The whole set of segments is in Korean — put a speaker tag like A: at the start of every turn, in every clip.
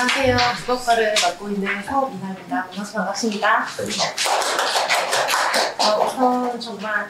A: 안녕하세요. 국어과를 맡고 있는 서민아입니다. 만나서 반갑습니다. 우선 정말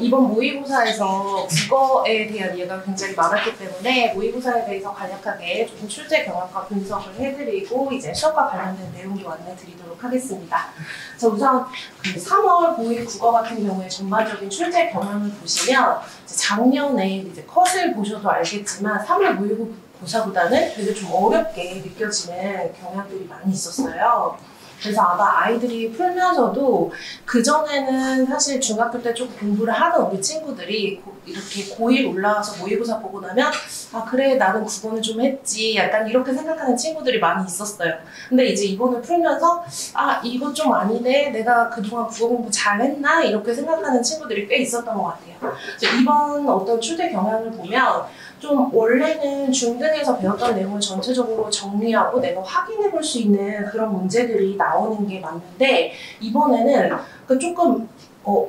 A: 이번 모의고사에서 국어에 대한 이해가 굉장히 많았기 때문에 모의고사에 대해서 간략하게 조금 출제 경험과 분석을 해드리고 이제 시험과 관련된 내용도 안내드리도록 하겠습니다. 자, 우선 그 3월 고1 국어 같은 경우에 전반적인 출제 경향을 보시면 작년에 이제 컷을 보셔도 알겠지만 3월 모의고사보다는 되게 좀 어렵게 느껴지는 경향들이 많이 있었어요. 그래서 아마 아이들이 풀면서도 그전에는 사실 중학교 때 조금 공부를 하던 우리 친구들이 이렇게 고1 올라와서 모의고사 보고 나면 아 그래 나는 국어는 좀 했지 약간 이렇게 생각하는 친구들이 많이 있었어요. 근데 이제 이번을 풀면서 아 이거 좀 아니네 내가 그동안 국어 공부 잘했나 이렇게 생각하는 친구들이 꽤 있었던 것 같아요. 이번 어떤 출제 경향을 보면 좀 원래는 중등에서 배웠던 내용을 전체적으로 정리하고 내가 확인해 볼 수 있는 그런 문제들이 나오는 게 맞는데 이번에는 조금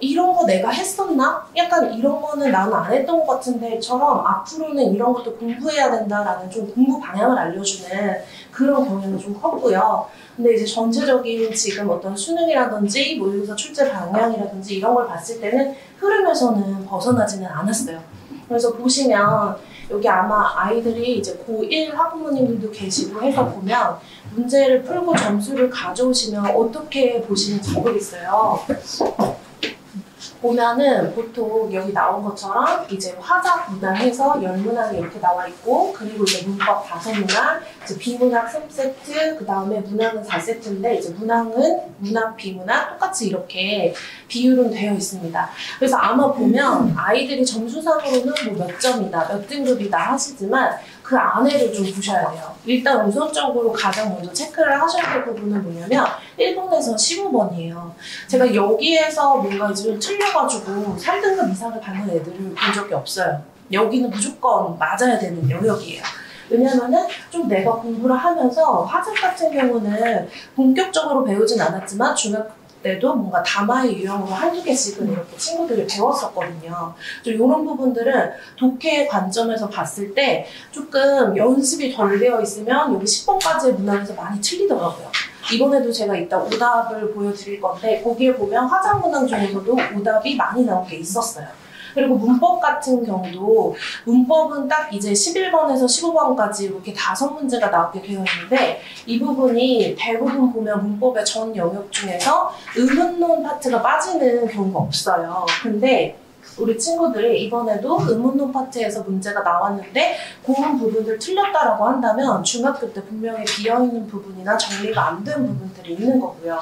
A: 이런 거 내가 했었나? 약간 이런 거는 나는 안 했던 것 같은데처럼 앞으로는 이런 것도 공부해야 된다라는 좀 공부 방향을 알려주는 그런 경향이 좀 컸고요. 근데 이제 전체적인 지금 어떤 수능이라든지 모의고사 출제 방향이라든지 이런 걸 봤을 때는 흐름에서는 벗어나지는 않았어요. 그래서 보시면 여기 아마 아이들이 이제 고1 학부모님들도 계시고 해서 보면 문제를 풀고 점수를 가져오시면 어떻게 보시는지 모르겠어요. 보면은 보통 여기 나온 것처럼 이제 화작 문항해서 열문항이 이렇게 나와 있고 그리고 이제 문법 5문항, 이제 비문학 3세트, 그 다음에 문항은 4세트인데 이제 문항은 문학, 비문학 똑같이 이렇게 비율은 되어 있습니다. 그래서 아마 보면 아이들이 점수상으로는 뭐 몇 점이다, 몇 등급이다 하시지만 그 안에를 좀 보셔야 돼요. 일단 우선적으로 가장 먼저 체크를 하셔야 될 부분은 뭐냐면 1번에서 15번이에요. 제가 여기에서 뭔가 좀 틀려가지고 3등급 이상을 받는 애들을 본 적이 없어요. 여기는 무조건 맞아야 되는 영역이에요. 왜냐면은 좀 내가 공부를 하면서 화작 같은 경우는 본격적으로 배우진 않았지만 중학교 때도 뭔가 담화의 유형으로 한두 개씩은 이렇게 친구들이 배웠었거든요. 좀 이런 부분들은 독해의 관점에서 봤을 때 조금 연습이 덜 되어 있으면 여기 10번까지의 문항에서 많이 틀리더라고요. 이번에도 제가 이따 오답을 보여드릴 건데 거기에 보면 화작 문항 중에서도 오답이 많이 나온 게 있었어요. 그리고 문법 같은 경우도 문법은 딱 이제 11번에서 15번까지 이렇게 5문제가 나오게 되어 있는데 이 부분이 대부분 보면 문법의 전 영역 중에서 의문론 파트가 빠지는 경우가 없어요. 근데 우리 친구들이 이번에도 의문론 파트에서 문제가 나왔는데 그런 부분들 틀렸다라고 한다면 중학교 때 분명히 비어있는 부분이나 정리가 안 된 부분들이 있는 거고요.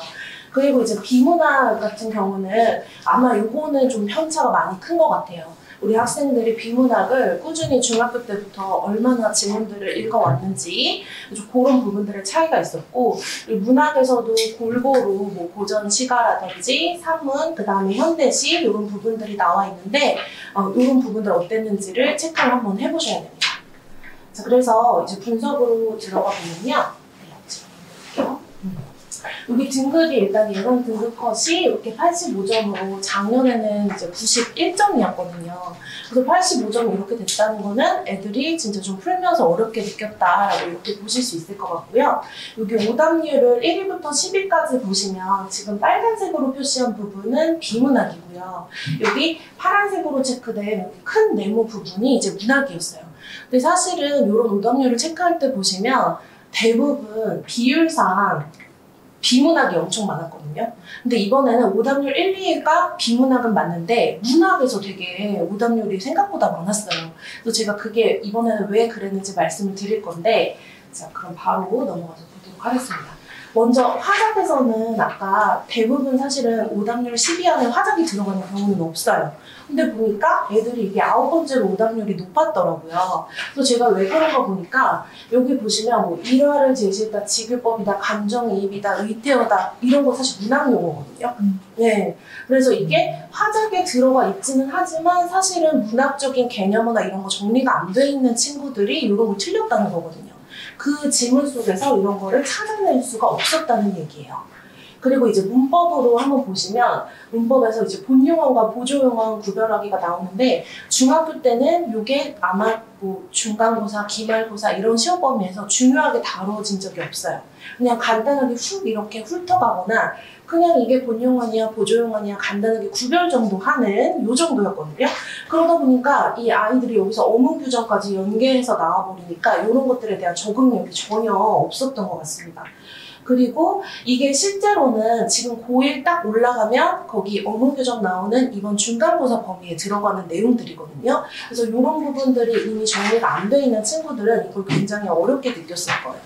A: 그리고 이제 비문학 같은 경우는 아마 요거는 좀 편차가 많이 큰 것 같아요. 우리 학생들이 비문학을 꾸준히 중학교 때부터 얼마나 지문들을 읽어왔는지 그런 부분들의 차이가 있었고 문학에서도 골고루 뭐 고전 시가라든지 산문, 그 다음에 현대시 이런 부분들이 나와 있는데 이런 부분들 어땠는지를 체크를 한번 해보셔야 됩니다. 자, 그래서 이제 분석으로 들어가 보면요. 여기 등급이 일단 예상 등급 컷이 이렇게 85점으로 작년에는 이제 91점이었거든요. 그래서 85점이 이렇게 됐다는 거는 애들이 진짜 좀 풀면서 어렵게 느꼈다라고 이렇게 보실 수 있을 것 같고요. 여기 오답률을 1위부터 10위까지 보시면 지금 빨간색으로 표시한 부분은 비문학이고요. 여기 파란색으로 체크된 큰 네모 부분이 이제 문학이었어요. 근데 사실은 이런 오답률을 체크할 때 보시면 대부분 비율상 비문학이 엄청 많았거든요. 근데 이번에는 오답률 1, 2위가 비문학은 맞는데 문학에서 되게 오답률이 생각보다 많았어요. 그래서 제가 그게 이번에는 왜 그랬는지 말씀을 드릴 건데 자 그럼 바로 넘어가서 보도록 하겠습니다. 먼저 화작에서는 아까 대부분 사실은 오답률 10위 안에 화작이 들어가는 경우는 없어요. 근데 보니까 애들이 이게 9번째로 오답률이 높았더라고요. 그래서 제가 왜 그런가 보니까 여기 보시면 뭐 일화를 제시했다, 지글법이다, 감정이입이다, 의태어다 이런 거 사실 문학 용어거든요. 네. 그래서 이게 화작에 들어가 있지는 하지만 사실은 문학적인 개념이나 이런 거 정리가 안 돼 있는 친구들이 이런 거 틀렸다는 거거든요. 그 지문 속에서 이런 거를 찾아낼 수가 없었다는 얘기예요. 그리고 이제 문법으로 한번 보시면 문법에서 이제 본용어과 보조용어 구별하기가 나오는데 중학교 때는 이게 아마 뭐 중간고사, 기말고사 이런 시험 범위에서 중요하게 다뤄진 적이 없어요. 그냥 간단하게 훅 이렇게 훑어가거나 그냥 이게 본용어냐 보조용어냐 간단하게 구별 정도 하는 요 정도였거든요. 그러다 보니까 이 아이들이 여기서 어문 규정까지 연계해서 나와버리니까 이런 것들에 대한 적응력이 전혀 없었던 것 같습니다. 그리고 이게 실제로는 지금 고1 딱 올라가면 거기 어문 규정 나오는 이번 중간고사 범위에 들어가는 내용들이거든요. 그래서 이런 부분들이 이미 정리가 안 돼 있는 친구들은 이걸 굉장히 어렵게 느꼈을 거예요.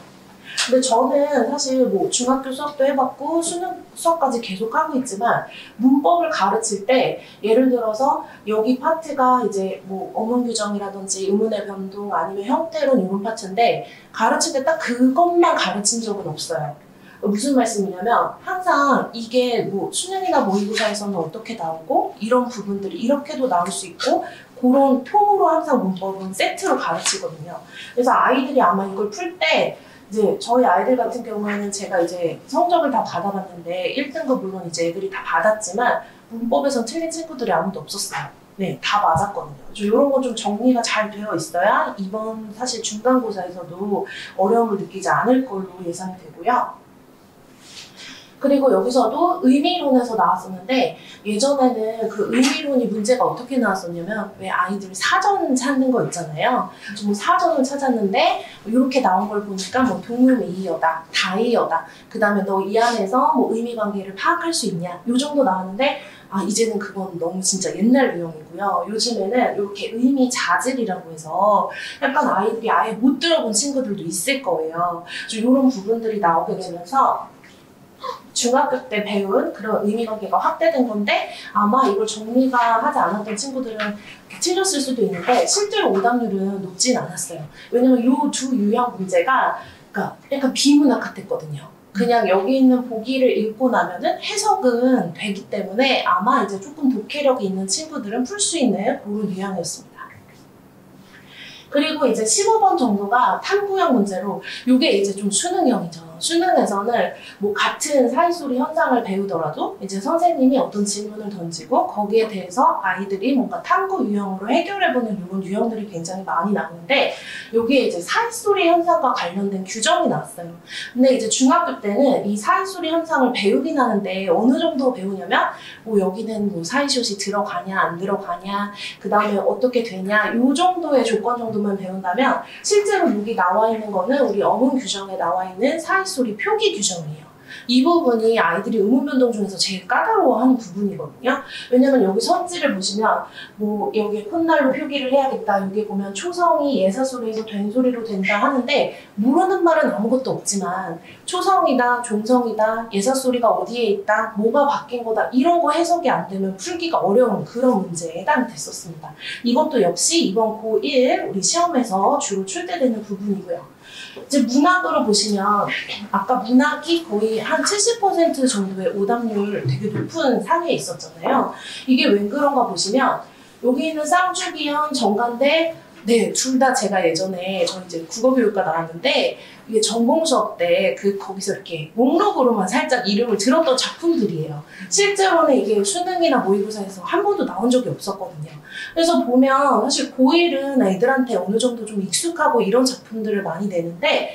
A: 근데 저는 사실 뭐 중학교 수업도 해봤고 수능 수업까지 계속 하고 있지만 문법을 가르칠 때 예를 들어서 여기 파트가 이제 뭐 어문 규정이라든지 의문의 변동 아니면 형태론 이런 파트인데 가르칠 때 딱 그것만 가르친 적은 없어요. 무슨 말씀이냐면 항상 이게 뭐 수능이나 모의고사에서는 어떻게 나오고 이런 부분들이 이렇게도 나올 수 있고 그런 통으로 항상 문법은 세트로 가르치거든요. 그래서 아이들이 아마 이걸 풀 때 이제 저희 아이들 같은 경우에는 제가 이제 성적을 다 받아봤는데 1등급 물론 이제 애들이 다 받았지만 문법에선 틀린 친구들이 아무도 없었어요. 네, 다 맞았거든요. 이런 건 좀 정리가 잘 되어 있어야 이번 사실 중간고사에서도 어려움을 느끼지 않을 걸로 예상이 되고요. 그리고 여기서도 의미론에서 나왔었는데 예전에는 그 의미론이 문제가 어떻게 나왔었냐면 왜 아이들이 사전 찾는 거 있잖아요. 좀 사전을 찾았는데 이렇게 나온 걸 보니까 뭐 동의어다, 다의어다. 그 다음에 너 이 안에서 뭐 의미관계를 파악할 수 있냐. 요 정도 나왔는데 아 이제는 그건 너무 진짜 옛날 유형이고요. 요즘에는 이렇게 의미 자질이라고 해서 약간 아이들이 아예 못 들어본 친구들도 있을 거예요. 이런 부분들이 나오게 되면서 중학교 때 배운 그런 의미관계가 확대된 건데 아마 이걸 정리가 하지 않았던 친구들은 틀렸을 수도 있는데 실제로 오답률은 높진 않았어요. 왜냐면 이 두 유형 문제가 그러니까 약간 비문학 같았거든요. 그냥 여기 있는 보기를 읽고 나면은 해석은 되기 때문에 아마 이제 조금 독해력이 있는 친구들은 풀 수 있는 그런 유형이었습니다. 그리고 이제 15번 정도가 탐구형 문제로 이게 이제 좀 수능형이죠. 수능에서는 뭐 같은 사이소리 현상을 배우더라도 이제 선생님이 어떤 질문을 던지고 거기에 대해서 아이들이 뭔가 탐구 유형으로 해결해보는 이런 유형들이 굉장히 많이 나오는데 여기에 이제 사이소리 현상과 관련된 규정이 나왔어요. 근데 이제 중학교 때는 이 사이소리 현상을 배우긴 하는데 어느 정도 배우냐면 뭐 여기는 뭐 사이숏이 들어가냐 안 들어가냐 그 다음에 어떻게 되냐 요 정도의 조건 정도만 배운다면 실제로 여기 나와 있는 거는 우리 어문 규정에 나와 있는 사이소리 표기 규정이에요. 이 부분이 아이들이 의문 변동 중에서 제일 까다로워하는 부분이거든요. 왜냐면 여기 선지를 보시면 뭐 여기 콧날로 표기를 해야겠다. 여기 보면 초성이 예사소리에서 된소리로 된다 하는데 모르는 말은 아무것도 없지만 초성이다, 종성이다, 예사소리가 어디에 있다, 뭐가 바뀐 거다 이런 거 해석이 안 되면 풀기가 어려운 그런 문제에 해당이 됐었습니다. 이것도 역시 이번 고1 우리 시험에서 주로 출제되는 부분이고요. 이제 문학으로 보시면 아까 문학이 거의 한 70% 정도의 오답률 되게 높은 상위에 있었잖아요. 이게 왜 그런가 보시면 여기 있는 쌍주기현, 정관대 네, 둘 다 제가 예전에 저 이제 국어교육과 나왔는데 이게 전공 수업 때 거기서 이렇게 목록으로만 살짝 이름을 들었던 작품들이에요. 실제로는 이게 수능이나 모의고사에서 한 번도 나온 적이 없었거든요. 그래서 보면 사실 고1은 애들한테 어느 정도 좀 익숙하고 이런 작품들을 많이 내는데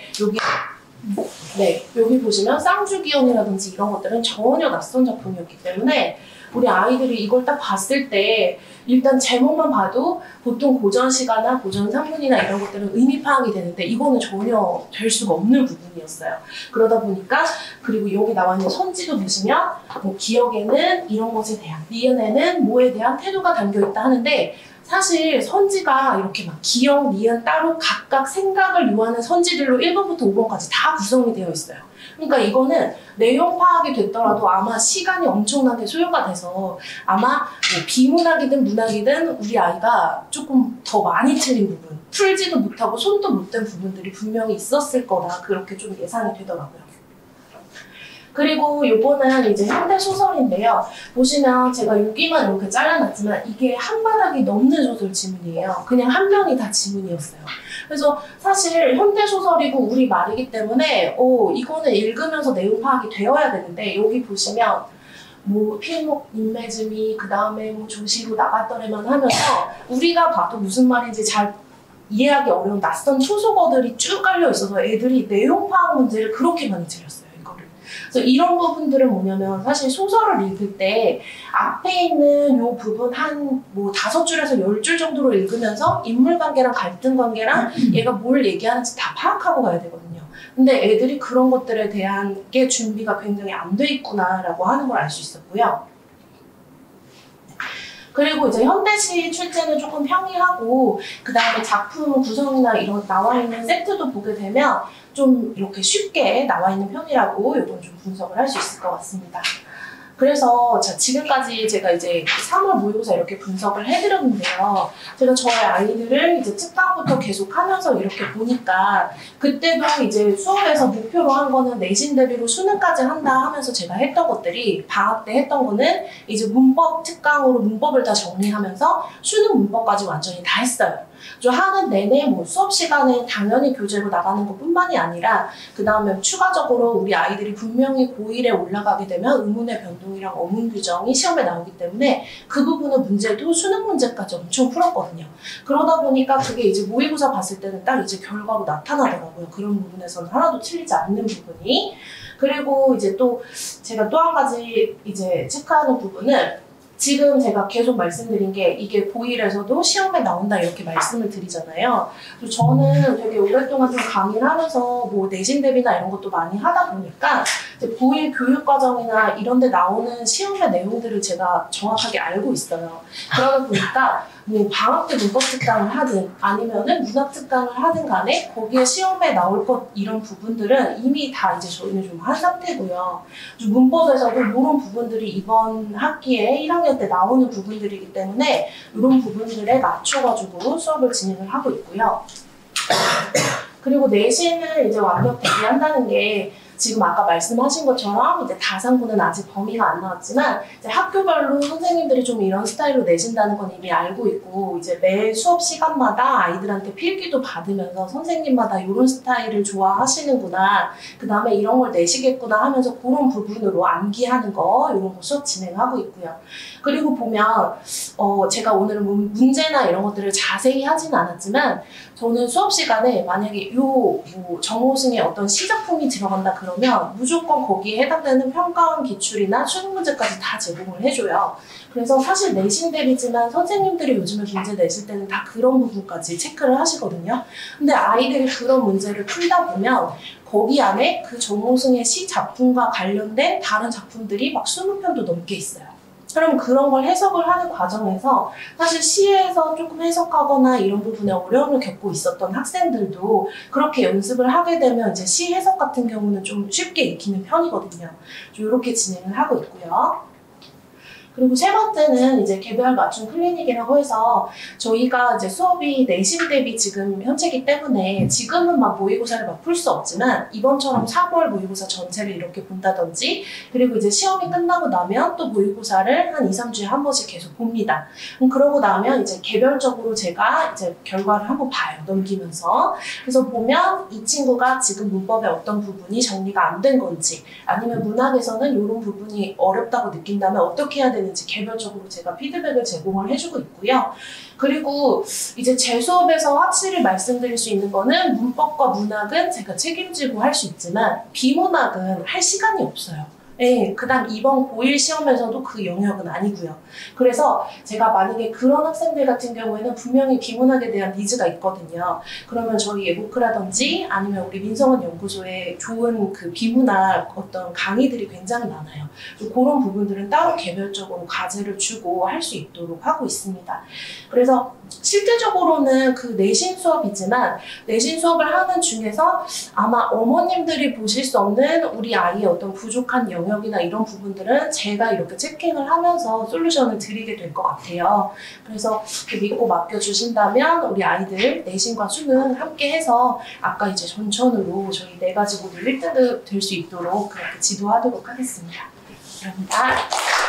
A: 여기 보시면 쌍주기현이라든지 이런 것들은 전혀 낯선 작품이었기 때문에 우리 아이들이 이걸 딱 봤을 때 일단 제목만 봐도 보통 고전 시가나 고전 산문이나 이런 것들은 의미 파악이 되는데 이거는 전혀 될 수가 없는 부분이었어요. 그러다 보니까 그리고 여기 나와 있는 선지도 보시면 뭐 기억에는 이런 것에 대한, 니은에는 뭐에 대한 태도가 담겨있다 하는데 사실 선지가 이렇게 막 기억, 니은 따로 각각 생각을 요하는 선지들로 1번부터 5번까지 다 구성이 되어 있어요. 그러니까 이거는 내용 파악이 됐더라도 아마 시간이 엄청나게 소요가 돼서 아마 뭐 비문학이든 문학이든 우리 아이가 조금 더 많이 틀린 부분, 풀지도 못하고 손도 못 댄 부분들이 분명히 있었을 거다 그렇게 좀 예상이 되더라고요. 그리고 요거는 이제 현대 소설인데요. 보시면 제가 여기만 이렇게 잘라놨지만 이게 한 바닥이 넘는 소설 지문이에요. 그냥 한 면이 다 지문이었어요. 그래서 사실 현대 소설이고 우리 말이기 때문에 이거는 읽으면서 내용 파악이 되어야 되는데 여기 보시면 뭐 필목 인매즈미 그 다음에 뭐 조시로 나갔더래만 하면서 우리가 봐도 무슨 말인지 잘 이해하기 어려운 낯선 초속어들이 쭉 깔려 있어서 애들이 내용 파악 문제를 그렇게 많이 틀렸어요. 이거를. 그래서 이런 부분들은 뭐냐면 사실 소설을 읽을 때 앞에 있는 요 부분 한 뭐 5줄에서 10줄 정도로 읽으면서 인물 관계랑 갈등 관계랑 얘가 뭘 얘기하는지 다 파악하고 가야 되거든요. 근데 애들이 그런 것들에 대한 게 준비가 굉장히 안 돼 있구나라고 하는 걸 알 수 있었고요. 그리고 이제 현대시 출제는 조금 평이하고 그 다음에 작품 구성이나 이런 나와 있는 세트도 보게 되면 좀 이렇게 쉽게 나와 있는 편이라고 이건 좀 분석을 할 수 있을 것 같습니다. 그래서 지금까지 제가 이제 3월 모의고사 이렇게 분석을 해드렸는데요. 제가 저의 아이들을 이제 특강부터 계속 하면서 이렇게 보니까 그때도 이제 수업에서 목표로 한 거는 내신 대비로 수능까지 한다 하면서 제가 했던 것들이 방학 때 했던 거는 이제 문법 특강으로 문법을 다 정리하면서 수능 문법까지 완전히 다 했어요. 하는 내내 뭐 수업 시간에 당연히 교재로 나가는 것뿐만이 아니라 그 다음에 추가적으로 우리 아이들이 분명히 고1에 올라가게 되면 의문의 변동이랑 어문 규정이 시험에 나오기 때문에 그 부분의 문제도 수능 문제까지 엄청 풀었거든요. 그러다 보니까 그게 이제 모의고사 봤을 때는 딱 이제 결과로 나타나더라고요. 그런 부분에서는 하나도 틀리지 않는 부분이. 그리고 이제 또 제가 또 한 가지 이제 체크하는 부분은 지금 제가 계속 말씀드린 게 이게 고1에서도 시험에 나온다 이렇게 말씀을 드리잖아요. 저는 되게 오랫동안 좀 강의를 하면서 뭐 내신 대비나 이런 것도 많이 하다 보니까 이제 고1 교육과정이나 이런 데 나오는 시험의 내용들을 제가 정확하게 알고 있어요. 그러다 보니까 뭐 방학 때 문법 특강을 하든 아니면은 문학 특강을 하든 간에 거기에 시험에 나올 것 이런 부분들은 이미 다 이제 저희는 좀 한 상태고요. 문법에서도 이런 부분들이 이번 학기에 1학년 때 나오는 부분들이기 때문에 이런 부분들에 맞춰가지고 수업을 진행을 하고 있고요. 그리고 내신을 이제 완벽 대비한다는 게 지금 아까 말씀하신 것처럼 이제 다산고는 아직 범위가 안 나왔지만 이제 학교별로 선생님들이 좀 이런 스타일로 내신다는 건 이미 알고 있고 이제 매 수업 시간마다 아이들한테 필기도 받으면서 선생님마다 이런 스타일을 좋아하시는구나 그 다음에 이런 걸 내시겠구나 하면서 그런 부분으로 암기하는 거 이런 거 수업 진행하고 있고요. 그리고 보면 제가 오늘은 문제나 이런 것들을 자세히 하진 않았지만 저는 수업 시간에 만약에 뭐 정호승의 어떤 시작품이 들어간다 그러면 무조건 거기에 해당되는 평가원 기출이나 수능 문제까지 다 제공을 해줘요. 그래서 사실 내신 대비지만 선생님들이 요즘에 문제 내실 때는 다 그런 부분까지 체크를 하시거든요. 근데 아이들이 그런 문제를 풀다 보면 거기 안에 그 정호승의 시 작품과 관련된 다른 작품들이 막 20편도 넘게 있어요. 그럼 그런 걸 해석을 하는 과정에서 사실 시에서 조금 해석하거나 이런 부분에 어려움을 겪고 있었던 학생들도 그렇게 연습을 하게 되면 이제 시 해석 같은 경우는 좀 쉽게 익히는 편이거든요. 좀 이렇게 진행을 하고 있고요. 그리고 세 번째는 이제 개별 맞춤 클리닉이라고 해서 저희가 이제 수업이 내신 대비 지금 현재이기 때문에 지금은 막 모의고사를 막 풀 수 없지만 이번처럼 3월 모의고사 전체를 이렇게 본다든지 그리고 이제 시험이 끝나고 나면 또 모의고사를 한 2, 3주에 한 번씩 계속 봅니다. 그러고 나면 이제 개별적으로 제가 이제 결과를 한번 봐요. 넘기면서. 그래서 보면 이 친구가 지금 문법의 어떤 부분이 정리가 안 된 건지 아니면 문학에서는 이런 부분이 어렵다고 느낀다면 어떻게 해야 되는지 개별적으로 제가 피드백을 제공을 해주고 있고요. 그리고 이제 제 수업에서 확실히 말씀드릴 수 있는 거는 문법과 문학은 제가 책임지고 할 수 있지만 비문학은 할 시간이 없어요. 네, 그 다음 이번 고1 시험에서도 그 영역은 아니고요. 그래서 제가 만약에 그런 학생들 같은 경우에는 분명히 비문학에 대한 니즈가 있거든요. 그러면 저희 예보크라든지 아니면 우리 민성원 연구소에 좋은 그 비문학 어떤 강의들이 굉장히 많아요. 그런 부분들은 따로 개별적으로 과제를 주고 할 수 있도록 하고 있습니다. 그래서 실제적으로는 그 내신 수업이지만 내신 수업을 하는 중에서 아마 어머님들이 보실 수 없는 우리 아이의 어떤 부족한 영역 영역이나 이런 부분들은 제가 이렇게 체킹을 하면서 솔루션을 드리게 될 것 같아요. 그래서 믿고 맡겨주신다면 우리 아이들 내신과 수능 함께 해서 아까 이제 전천후로 저희 4가지 모듈 1등급 될 수 있도록 그렇게 지도하도록 하겠습니다. 감사합니다.